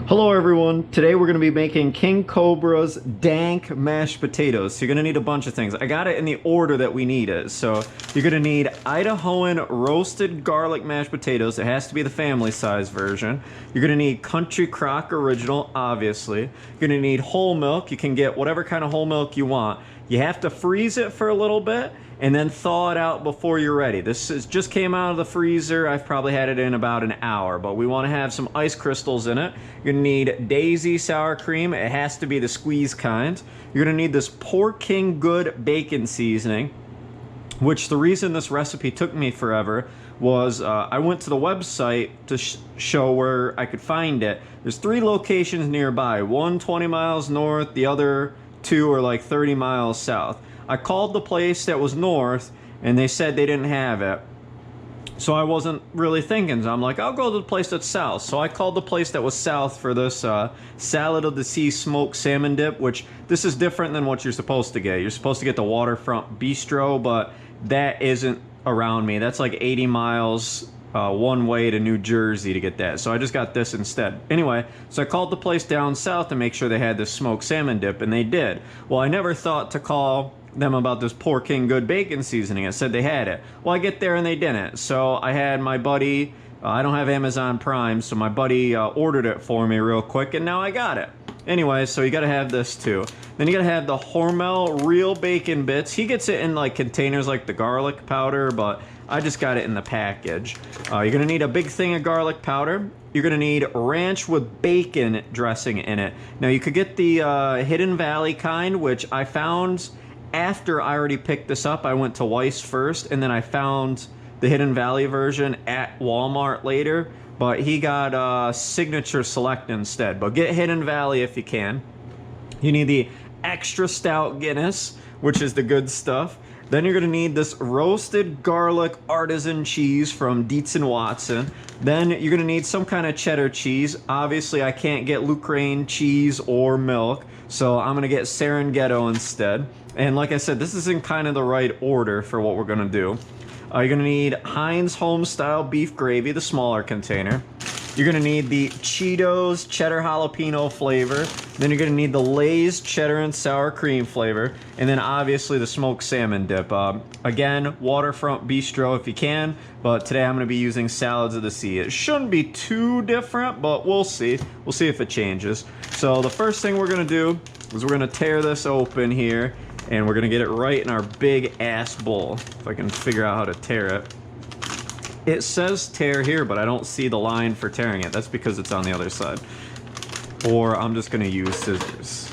Hello everyone, today we're going to be making King Cobra's Dank mashed potatoes. So you're going to need a bunch of things. I got it in the order that we need it. So you're going to need Idahoan roasted garlic mashed potatoes. It has to be the family size version. You're going to need Country Crock Original, obviously. You're going to need whole milk. You can get whatever kind of whole milk you want. You have to freeze it for a little bit and then thaw it out before you're ready. Just came out of the freezer. I've probably had it in about an hour, but we want to have some ice crystals in it. You're gonna need Daisy sour cream. It has to be the squeeze kind. You're gonna need this Poor King Good bacon seasoning, which the reason this recipe took me forever was I went to the website to show where I could find it. There's 3 locations nearby, one 20 miles north, the other 2 are like 30 miles south. I called the place that was north and they said they didn't have it. So I wasn't really thinking, so I'm like, I'll go to the place that's south. So I called the place that was south for this Salad of the Sea smoked salmon dip, which this is different than what you're supposed to get. You're supposed to get the Waterfront Bistro, but that isn't around me. That's like 80 miles one way to New Jersey to get that. So I just got this instead. Anyway, so I called the place down south to make sure they had this smoked salmon dip, and they did. Well, I never thought to call them about this Poor King Good bacon seasoning. It said they had it. Well, I get there and they didn't. So I had my buddy, I don't have Amazon Prime, so my buddy ordered it for me real quick, and now I got it. Anyway, so you gotta have this too. Then you gotta have the Hormel real bacon bits. He gets it in like containers like the garlic powder, but I just got it in the package. You're gonna need a big thing of garlic powder. You're gonna need ranch with bacon dressing in it. Now you could get the Hidden Valley kind, which I found after I already picked this up. I went to Weiss first, and then I found the Hidden Valley version at Walmart later, but he got Signature Select instead. But get Hidden Valley if you can. You need the extra stout Guinness, which is the good stuff. Then you're gonna need this roasted garlic artisan cheese from Dietz & Watson. Then you're gonna need some kind of cheddar cheese. Obviously I can't get Lucraine cheese or milk, so I'm gonna get Serenghetto instead. And like I said, this is in kind of the right order for what we're gonna do. You're gonna need Heinz Homestyle beef gravy, the smaller container. You're gonna need the Cheetos cheddar jalapeno flavor. Then you're gonna need the Lay's cheddar and sour cream flavor. And then obviously the smoked salmon dip. Again, Waterfront Bistro if you can, but today I'm gonna be using Salads of the Sea. It shouldn't be too different, but we'll see. We'll see if it changes. So the first thing we're gonna do is we're gonna tear this open here, and we're gonna get it right in our big ass bowl. If I can figure out how to tear it. It says tear here, but I don't see the line for tearing it. That's because it's on the other side. Or I'm just gonna use scissors.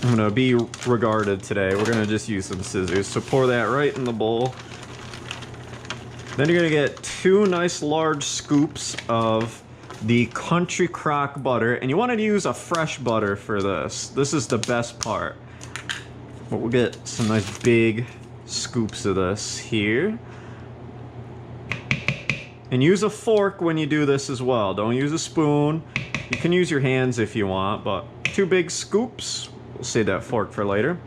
I'm gonna be regarded today. We're gonna just use some scissors. So pour that right in the bowl. Then you're gonna get 2 nice large scoops of the Country Crock butter. And you wanna use a fresh butter for this. This is the best part. But we'll get some nice big scoops of this here. And use a fork when you do this as well. Don't use a spoon. You can use your hands if you want, but 2 big scoops. We'll save that fork for later.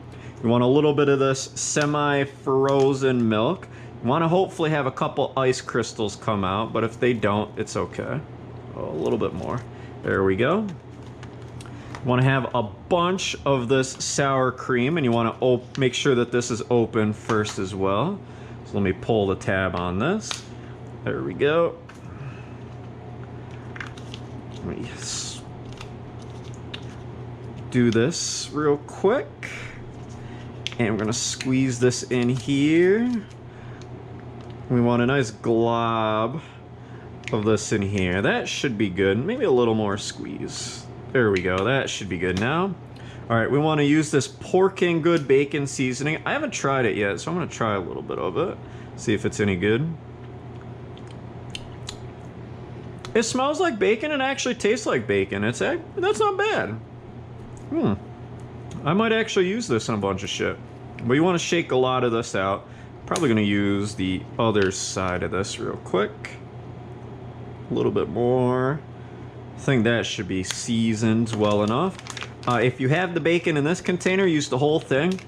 You want a little bit of this semi-frozen milk. You want to hopefully have a couple ice crystals come out, but if they don't, it's okay. Oh, a little bit more. There we go. You want to have a bunch of this sour cream, and you want to make sure that this is open first as well. So let me pull the tab on this. There we go. Let me do this real quick. And we're gonna squeeze this in here. We want a nice glob of this in here. That should be good. Maybe a little more squeeze. There we go. That should be good now. All right, we want to use this Poor King Good bacon seasoning. I haven't tried it yet, so I'm gonna try a little bit of it. See if it's any good. It smells like bacon and actually tastes like bacon. That's not bad. I might actually use this on a bunch of shit. But you want to shake a lot of this out. Probably going to use the other side of this real quick. A little bit more. I think that should be seasoned well enough. If you have the bacon in this container, use the whole thing.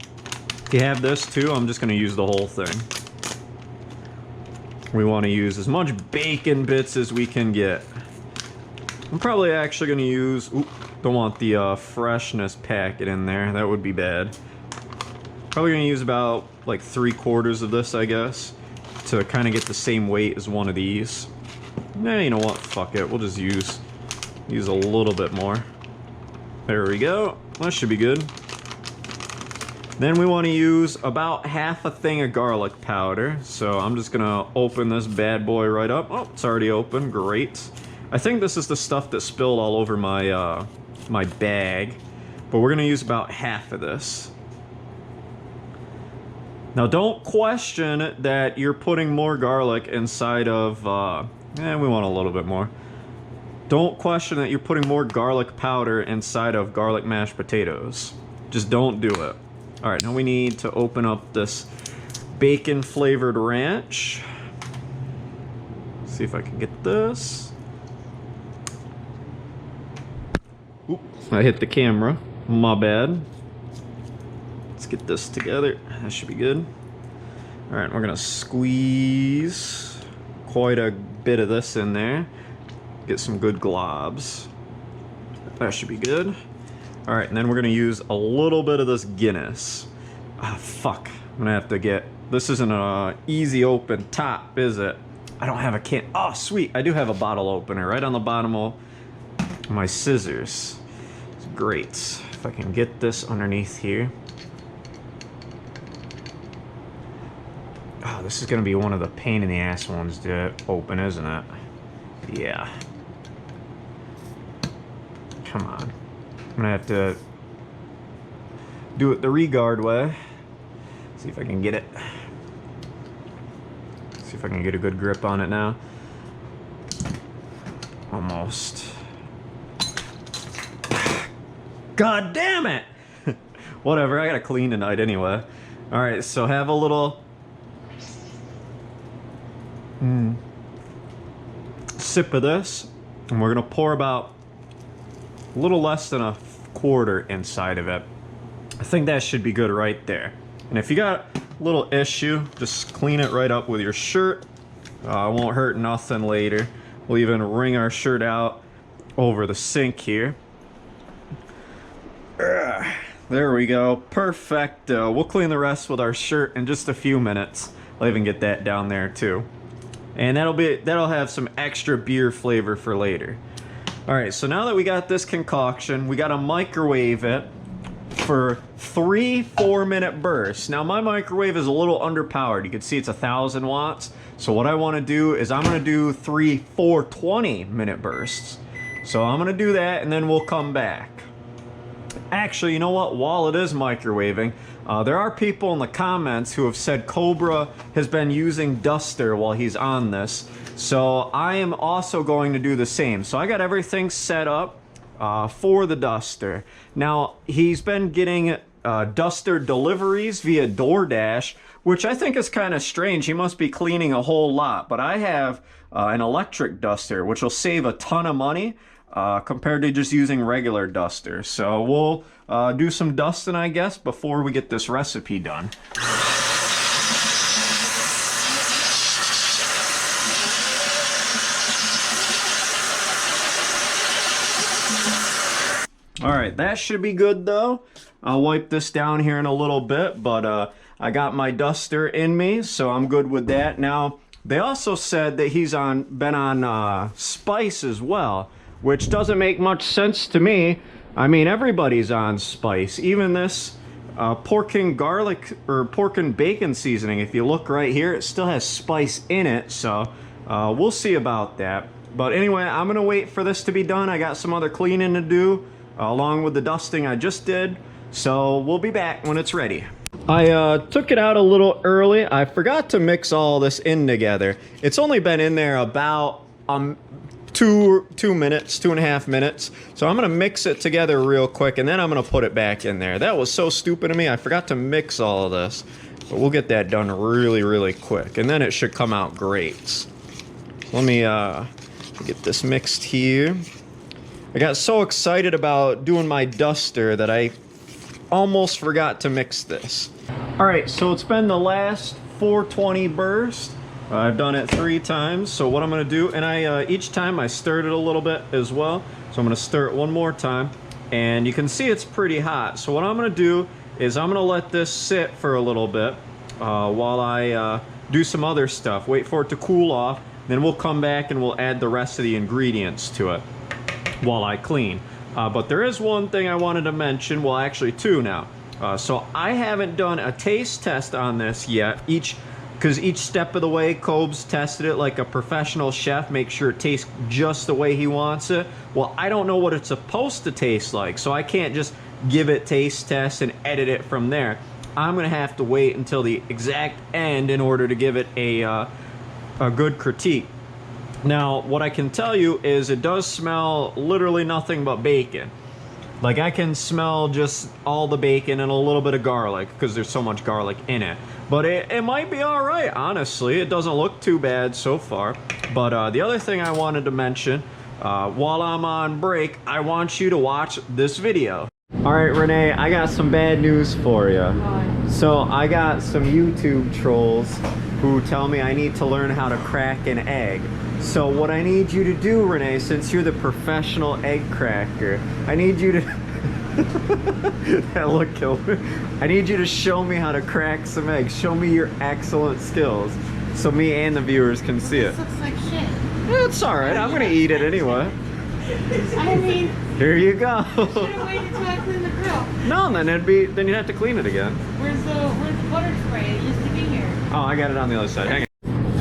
If you have this too, I'm just going to use the whole thing. We want to use as much bacon bits as we can get. I'm probably actually going to use... Oop, don't want the freshness packet in there. That would be bad. Probably going to use about like 3/4 of this, I guess, to kind of get the same weight as one of these. Nah, you know what? Fuck it. We'll just use a little bit more. There we go. That should be good. Then we want to use about half a thing of garlic powder. So I'm just going to open this bad boy right up. Oh, it's already open. Great. I think this is the stuff that spilled all over my my bag. But we're going to use about half of this. Now don't question that you're putting more garlic inside of... we want a little bit more. Don't question that you're putting more garlic powder inside of garlic mashed potatoes. Just don't do it. Alright, now we need to open up this bacon flavored ranch. See if I can get this. Oop, I hit the camera. My bad. Let's get this together. That should be good. Alright, we're gonna squeeze quite a bit of this in there. Get some good globs. That should be good. Alright, and then we're gonna use a little bit of this Guinness. Ah, fuck. I'm gonna have to get... This isn't an easy open top, is it? I don't have a can... Oh, sweet. I do have a bottle opener right on the bottom of my scissors. It's great. If I can get this underneath here. Oh, this is gonna be one of the pain in the ass ones to open, isn't it? Yeah. Come on. I'm gonna have to do it the Regard way. See if I can get it. See if I can get a good grip on it now. Almost. God damn it! Whatever, I gotta clean tonight anyway. Alright, so have a little sip of this, and we're gonna pour about a little less than 1/4 inside of it. I think that should be good right there. And if you got a little issue, just clean it right up with your shirt. It won't hurt nothing later. We'll even wring our shirt out over the sink here. There we go. Perfect. We'll clean the rest with our shirt in just a few minutes. I'll even get that down there too. And that'll have some extra beer flavor for later. Alright, so now that we got this concoction, we gotta microwave it for 3 4-minute bursts. Now my microwave is a little underpowered. You can see it's 1,000 watts. So what I want to do is I'm going to do 3 4-20-minute bursts. So I'm going to do that and then we'll come back. Actually, you know what? While it is microwaving, there are people in the comments who have said Cobra has been using Duster while he's on this. So I am also going to do the same. So I got everything set up for the Duster. Now, he's been getting Duster deliveries via DoorDash, which I think is kind of strange. He must be cleaning a whole lot. But I have an electric Duster, which will save a ton of money compared to just using regular Duster. So we'll do some dusting, I guess, before we get this recipe done. Alright, that should be good though. I'll wipe this down here in a little bit, but I got my Duster in me, so I'm good with that. Now, they also said that he's been on spice as well, which doesn't make much sense to me. I mean, everybody's on spice. Even this pork and garlic or pork and bacon seasoning, if you look right here, it still has spice in it, so we'll see about that. But anyway, I'm gonna wait for this to be done. I got some other cleaning to do along with the dusting I just did, so we'll be back when it's ready. I took it out a little early. I forgot to mix all this in together. It's only been in there about 2 minutes, 2.5 minutes. So I'm gonna mix it together real quick and then I'm gonna put it back in there. That was so stupid of me. I forgot to mix all of this. But we'll get that done really, really quick. And then it should come out great. Let me get this mixed here. I got so excited about doing my Duster that I almost forgot to mix this. Alright, so it's been the last 420 burst. I've done it 3 times, so what I'm gonna do, and I each time I stirred it a little bit as well, so I'm gonna stir it one more time, and you can see it's pretty hot. So what I'm gonna do is I'm gonna let this sit for a little bit while I do some other stuff, wait for it to cool off, then we'll come back and we'll add the rest of the ingredients to it while I clean. But there is one thing I wanted to mention, well actually 2 now. So I haven't done a taste test on this yet, because each step of the way, Cobes tested it like a professional chef, make sure it tastes just the way he wants it. Well, I don't know what it's supposed to taste like, so I can't just give it taste tests and edit it from there. I'm gonna have to wait until the exact end in order to give it a good critique. Now, what I can tell you is it does smell literally nothing but bacon. Like, I can smell just all the bacon and a little bit of garlic because there's so much garlic in it. But it might be all right, honestly. It doesn't look too bad so far. But the other thing I wanted to mention, while I'm on break, I want you to watch this video. All right, Renee, I got some bad news for you. So I got some YouTube trolls who tell me I need to learn how to crack an egg. So what I need you to do, Renee, since you're the professional egg cracker, I need you to... That look killed me. I need you to show me how to crack some eggs. Show me your excellent skills so me and the viewers can see it. This looks like shit. It's alright, I'm gonna eat it anyway. I mean... Here you go. I should have waited until I cleaned the grill. No, then you'd have to clean it again. Where's the butter spray? It used to be here. Oh, I got it on the other side. Hang on.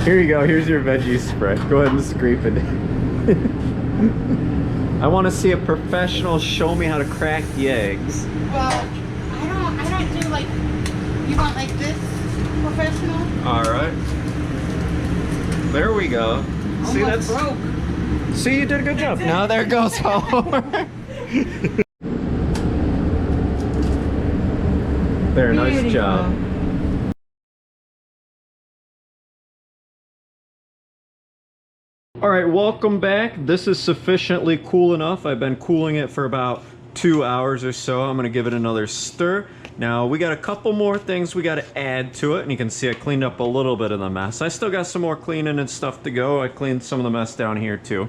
Here you go. Here's your veggie spread. Go ahead and scrape it. I want to see a professional show me how to crack the eggs. Well, I don't do like, you want like this professional? All right. There we go. See, Almost that's broke. See, you did a good job. Now there goes Homer. There, nice job. All right, welcome back. This is sufficiently cool enough. I've been cooling it for about 2 hours or so. I'm gonna give it another stir. Now, we got a couple more things we gotta add to it, and you can see I cleaned up a little bit of the mess. I still got some more cleaning and stuff to go. I cleaned some of the mess down here too.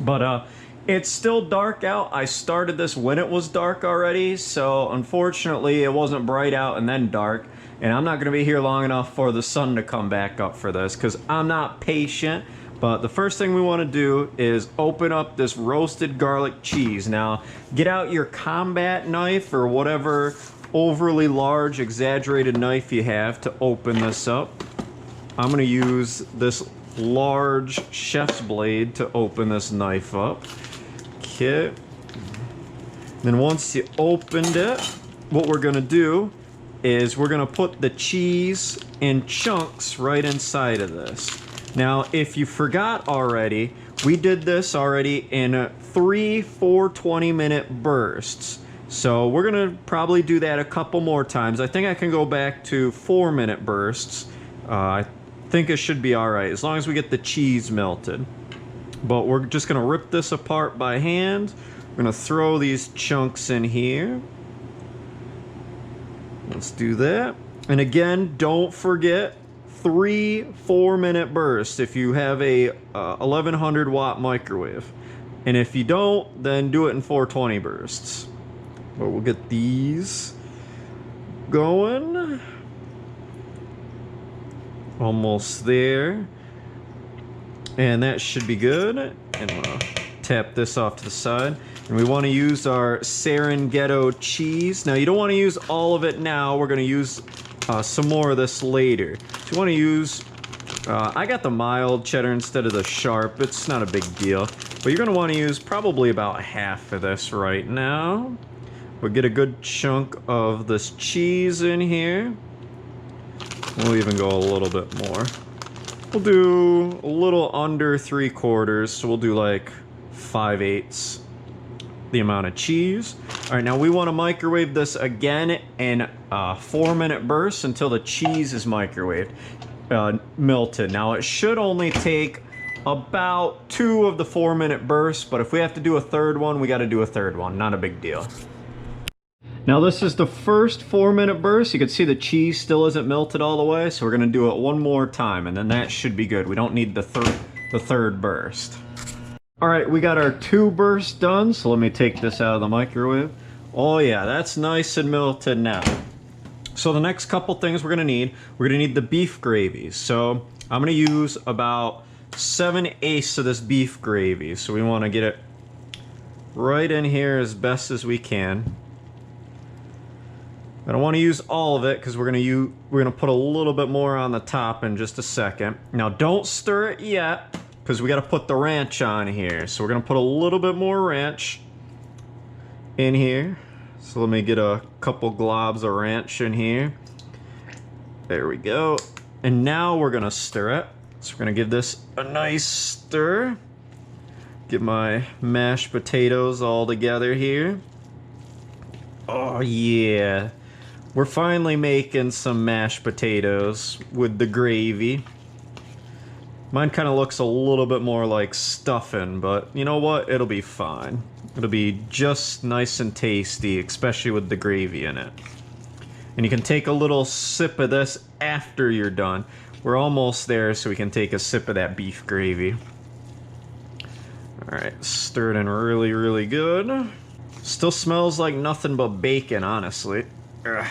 But it's still dark out. I started this when it was dark already, so unfortunately it wasn't bright out and then dark. And I'm not gonna be here long enough for the sun to come back up for this, because I'm not patient. But the first thing we want to do is open up this roasted garlic cheese. Now, get out your combat knife or whatever overly large, exaggerated knife you have to open this up. I'm going to use this large chef's blade to open this knife up. Okay. Then once you opened it, what we're going to do is we're going to put the cheese in chunks right inside of this. Now, if you forgot already, we did this already in 3 4-20-minute bursts. So we're gonna probably do that a couple more times. I think I can go back to 4-minute bursts. I think it should be all right, as long as we get the cheese melted. But we're just gonna rip this apart by hand. We're gonna throw these chunks in here. Let's do that. And again, don't forget, 3 4-minute bursts if you have a 1100 watt microwave, and if you don't, then do it in 420 bursts. But we'll get these going. Almost there, and that should be good. And we'll tap this off to the side, and we want to use our Serengeti cheese. Now, you don't want to use all of it now. We're going to use some more of this later. So you want to use, I got the mild cheddar instead of the sharp. It's not a big deal. But you're going to want to use probably about half of this right now. We'll get a good chunk of this cheese in here. We'll even go a little bit more. We'll do a little under 3/4, so we'll do like 5/8 the amount of cheese. All right, now we want to microwave this again in 4-minute bursts until the cheese is microwaved, melted. Now it should only take about 2 of the 4-minute bursts, but if we have to do a third one, we got to do a third one. Not a big deal. Now this is the first 4-minute burst. You can see the cheese still isn't melted all the way, so we're gonna do it one more time and then that should be good. We don't need the third burst. All right, we got our 2 bursts done, so let me take this out of the microwave. Oh yeah, that's nice and melted now. So the next couple things we're gonna need the beef gravy. So I'm gonna use about 7/8 of this beef gravy. So we wanna get it right in here as best as we can. I don't want to use all of it because we're gonna put a little bit more on the top in just a second. Now don't stir it yet because we got to put the ranch on here. So we're gonna put a little bit more ranch in here. So let me get a couple globs of ranch in here. There we go. And now we're gonna stir it. So we're gonna give this a nice stir. Get my mashed potatoes all together here. Oh yeah. We're finally making some mashed potatoes with the gravy. Mine kind of looks a little bit more like stuffing, but you know what? It'll be fine. It'll be just nice and tasty, especially with the gravy in it. And you can take a little sip of this after you're done. We're almost there, so we can take a sip of that beef gravy. All right, stir it in really, really good. Still smells like nothing but bacon, honestly. Ugh.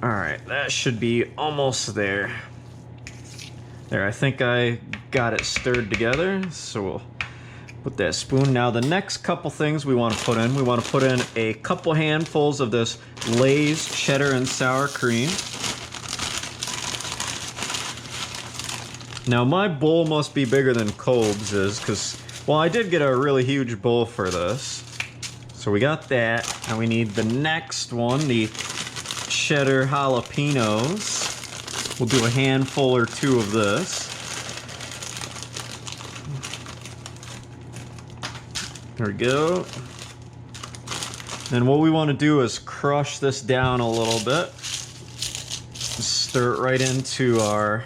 All right, that should be almost there. There, I think I got it stirred together, so we'll put that spoon. Now the next couple things we want to put in a couple handfuls of this Lay's cheddar and sour cream. Now my bowl must be bigger than Cobb's is, because, well, I did get a really huge bowl for this. So we got that, and we need the next one, the cheddar jalapenos. We'll do a handful or 2 of this. There we go. Then what we want to do is crush this down a little bit. Stir it right into our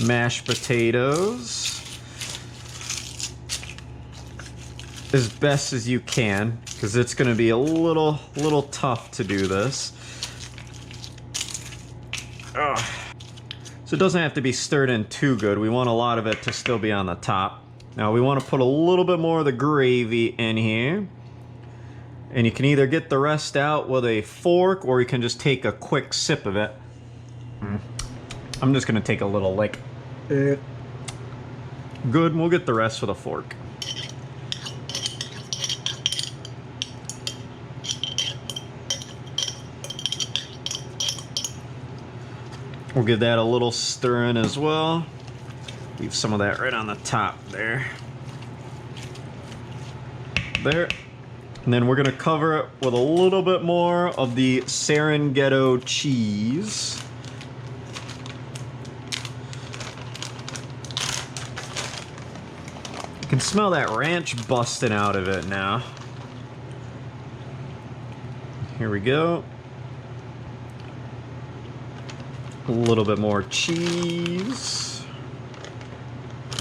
mashed potatoes as best as you can, because it's going to be a little tough to do this. Ugh. So it doesn't have to be stirred in too good. We want a lot of it to still be on the top. Now we want to put a little bit more of the gravy in here, and you can either get the rest out with a fork or you can just take a quick sip of it. I'm just going to take a little lick. Good, and we'll get the rest with a fork. We'll give that a little stir in as well. Leave some of that right on the top there. There. And then we're gonna cover it with a little bit more of the Serengeti cheese. You can smell that ranch busting out of it now. Here we go. A little bit more cheese.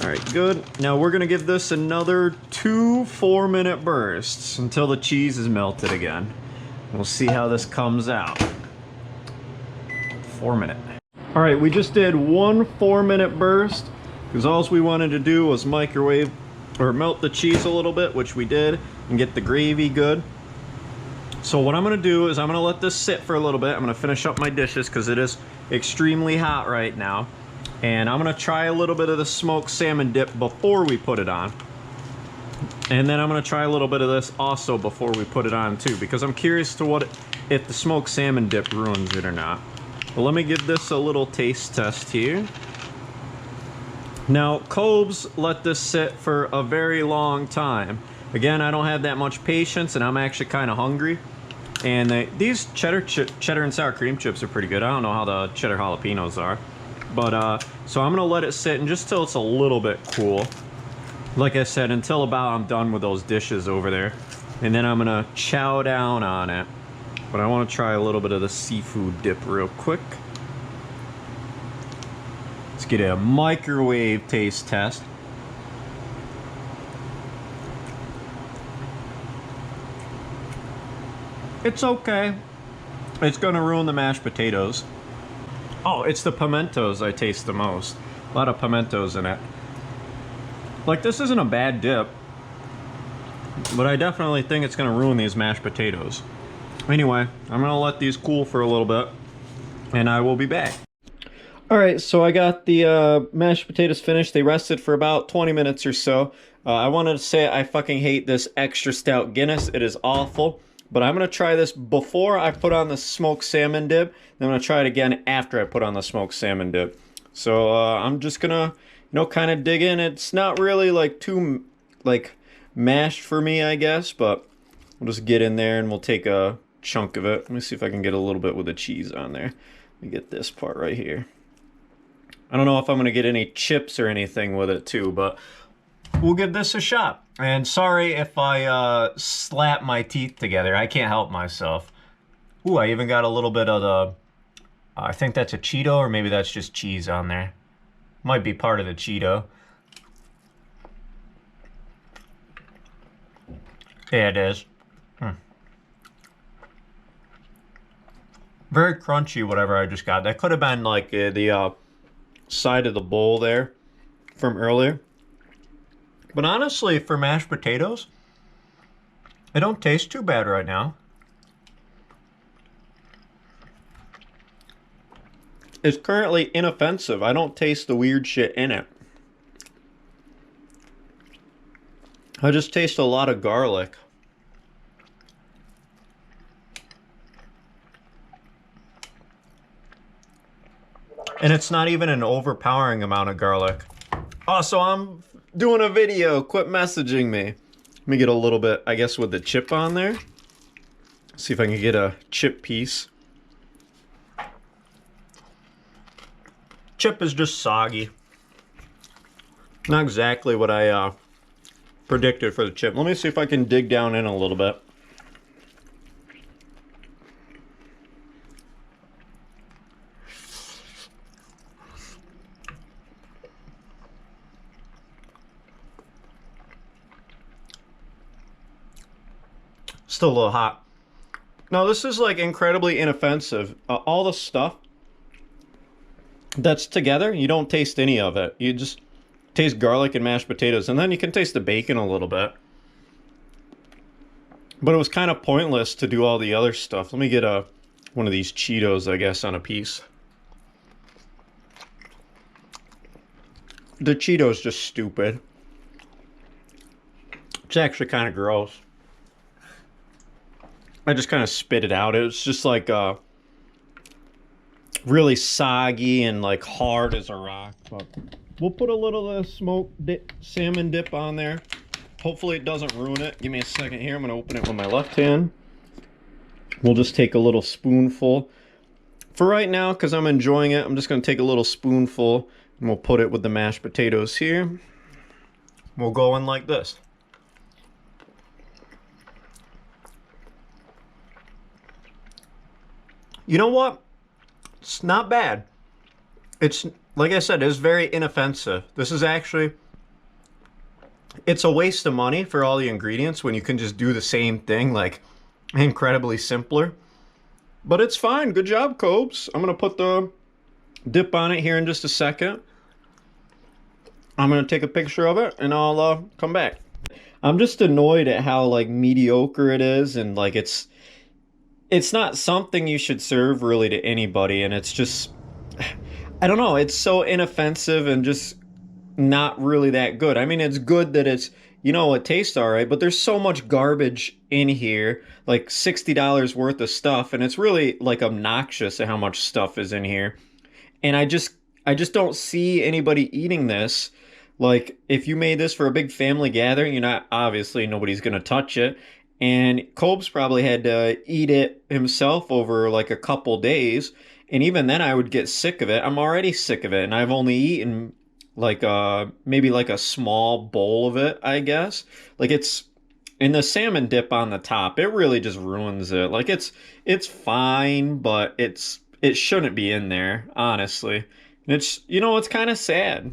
All right, good. Now we're gonna give this another 2 4-minute bursts until the cheese is melted again. We'll see how this comes out. 4 minute. All right, we just did 1 4-minute burst because all we wanted to do was microwave or melt the cheese a little bit, which we did, and get the gravy good. So what I'm gonna do is I'm gonna let this sit for a little bit. I'm gonna finish up my dishes because it is extremely hot right now. And I'm gonna try a little bit of the smoked salmon dip before we put it on. And then I'm gonna try a little bit of this also before we put it on too, because I'm curious to what if the smoked salmon dip ruins it or not. But let me give this a little taste test here. Now, Cobb's let this sit for a very long time. Again, I don't have that much patience and I'm actually kind of hungry. And these cheddar and sour cream chips are pretty good. I don't know how the cheddar jalapenos are. But, so I'm gonna let it sit and just till it's a little bit cool. Like I said, until about I'm done with those dishes over there. And then I'm gonna chow down on it. But I wanna try a little bit of the seafood dip real quick. Let's get a microwave taste test. It's okay. It's gonna ruin the mashed potatoes. Oh, it's the pimentos I taste the most. A lot of pimentos in it. Like, this isn't a bad dip, but I definitely think it's gonna ruin these mashed potatoes. Anyway, I'm gonna let these cool for a little bit, and I will be back. All right, so I got the mashed potatoes finished. They rested for about 20 minutes or so. I wanted to say I fucking hate this extra stout Guinness. It is awful. But I'm going to try this before I put on the smoked salmon dip. Then I'm going to try it again after I put on the smoked salmon dip. So I'm just going to, you know, kind of dig in. It's not really like too like mashed for me, I guess. But we'll just get in there and we'll take a chunk of it. Let me see if I can get a little bit with the cheese on there. Let me get this part right here. I don't know if I'm going to get any chips or anything with it too, but we'll give this a shot. And sorry if I slap my teeth together. I can't help myself. Ooh, I even got a little bit of the... I think that's a Cheeto, or maybe that's just cheese on there. Might be part of the Cheeto. Yeah, it is. Very crunchy, whatever I just got. That could have been like the side of the bowl there from earlier. But honestly, for mashed potatoes, they don't taste too bad right now. It's currently inoffensive. I don't taste the weird shit in it. I just taste a lot of garlic. And it's not even an overpowering amount of garlic. Also, I'm doing a video. Quit messaging me. Let me get a little bit, I guess, with the chip on there. See if I can get a chip piece. Chip is just soggy. Not exactly what I predicted for the chip. Let me see if I can dig down in a little bit. Still a little hot. No, this is like incredibly inoffensive. All the stuff that's together, you don't taste any of it. You just taste garlic and mashed potatoes, and then you can taste the bacon a little bit. But it was kind of pointless to do all the other stuff. Let me get one of these Cheetos, I guess, on a piece. The Cheeto's just stupid. It's actually kind of gross. I just kind of spit it out. It was just like really soggy and like hard as a rock. But we'll put a little smoked salmon dip on there. Hopefully it doesn't ruin it. Give me a second here. I'm going to open it with my left hand. We'll just take a little spoonful. For right now, because I'm enjoying it, I'm just going to take a little spoonful and we'll put it with the mashed potatoes here. We'll go in like this. You know what? It's not bad. It's, like I said, it's very inoffensive. This is actually, it's a waste of money for all the ingredients when you can just do the same thing, like incredibly simpler. But it's fine. Good job, Cobes. I'm going to put the dip on it here in just a second. I'm going to take a picture of it and I'll come back. I'm just annoyed at how like mediocre it is, and like it's not something you should serve really to anybody, and it's just, I don't know, it's so inoffensive and just not really that good. I mean, it's good that it's, you know, it tastes all right, but there's so much garbage in here, like $60 worth of stuff, and it's really like obnoxious at how much stuff is in here. And I just don't see anybody eating this. Like, if you made this for a big family gathering, you're not, obviously nobody's gonna touch it. And Cobes probably had to eat it himself over like a couple days. And even then I would get sick of it. I'm already sick of it. And I've only eaten like maybe like a small bowl of it, I guess. Like it's, and the salmon dip on the top, it really just ruins it. Like it's fine, but it shouldn't be in there, honestly. And it's, you know, it's kind of sad.